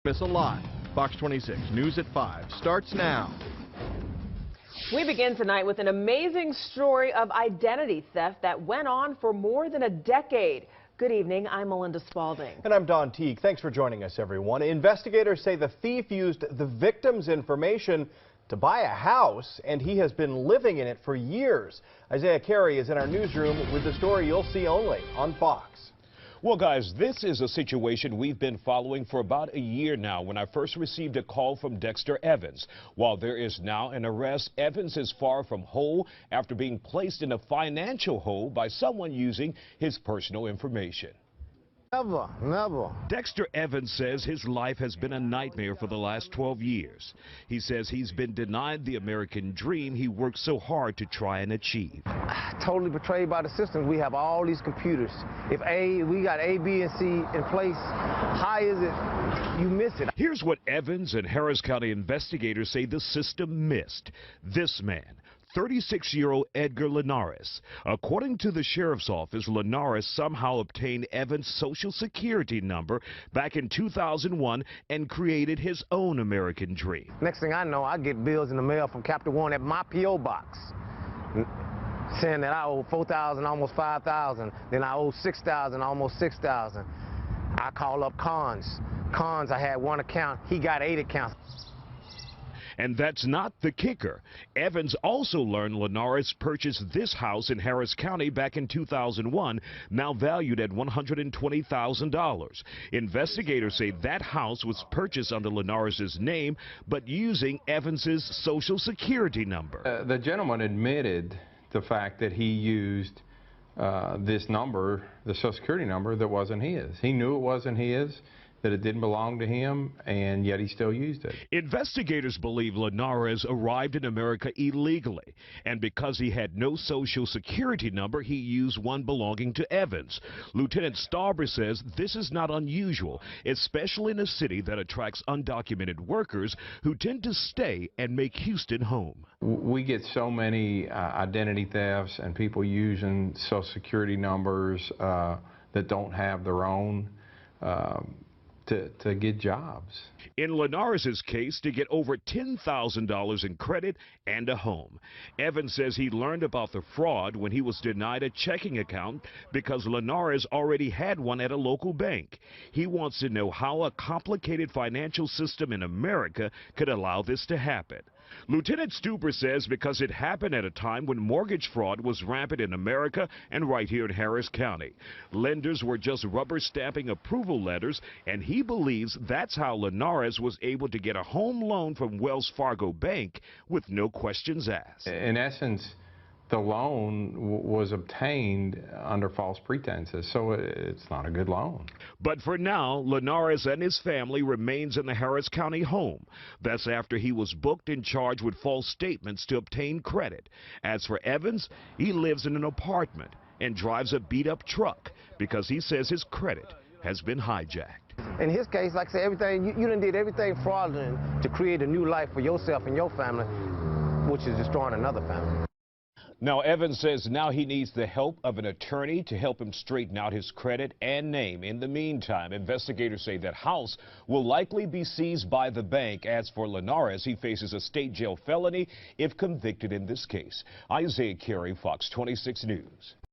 Miss a lot. Fox 26 News at 5 starts now. We begin tonight with an amazing story of identity theft that went on for more than a decade. Good evening, I'm Melinda Spalding. And I'm Don Teague. Thanks for joining us, everyone. Investigators say the thief used the victim's information to buy a house, and he has been living in it for years. Isaiah Carey is in our newsroom with the story you'll see only on Fox. Well, guys, this is a situation we've been following for about a year now when I first received a call from Dexter Evans. While there is now an arrest, Evans is far from whole after being placed in a financial hole by someone using his personal information. Never. Dexter Evans says his life has been a nightmare for the last 12 years. He says he's been denied the American dream he worked so hard to try and achieve. Totally betrayed by the system. We have all these computers. If we got A, B, and C in place, how is it you miss it? Here's what Evans and Harris County investigators say the system missed. This man, 36-year-old Edgar Linares. According to the sheriff's office, Linares somehow obtained Evans' social security number back in 2001 and created his own American dream. Next thing I know, I get bills in the mail from Captain One at my P.O. box saying that I owe $4,000, almost $5,000. Then I owe $6,000, almost $6,000. I call up Cons. I had one account. He got 8 accounts. And that's not the kicker. Evans also learned Linares purchased this house in Harris County back in 2001, now valued at $120,000. Investigators say that house was purchased under Linares' name, but using Evans' social security number. The gentleman admitted the fact that he used this number, the social security number, that wasn't his. He knew it wasn't his, that it didn't belong to him, and yet he still used it. Investigators believe Linares arrived in America illegally, and because he had no social security number, he used one belonging to Evans. Lieutenant Stauber says this is not unusual, especially in a city that attracts undocumented workers who tend to stay and make Houston home. We get so many identity thefts and people using social security numbers that don't have their own to get jobs. In Linares' case, to get over $10,000 in credit and a home. Evans says he learned about the fraud when he was denied a checking account because Linares already had one at a local bank. He wants to know how a complicated financial system in America could allow this to happen. Lieutenant Stuber says because it happened at a time when mortgage fraud was rampant in America and right here in Harris County. Lenders were just rubber stamping approval letters, and he believes that's how Linares was able to get a home loan from Wells Fargo Bank with no questions asked. In essence, the loan was obtained under false pretenses, so it's not a good loan. But for now, Linares and his family remains in the Harris County home. That's after he was booked and charged with false statements to obtain credit. As for Evans, he lives in an apartment and drives a beat-up truck because he says his credit has been hijacked. In his case, like I say, everything you done did everything fraudulent to create a new life for yourself and your family, which is destroying another family. Now, Evans says now he needs the help of an attorney to help him straighten out his credit and name. In the meantime, investigators say that house will likely be seized by the bank. As for Linares, he faces a state jail felony if convicted in this case. Isaiah Carey, Fox 26 News.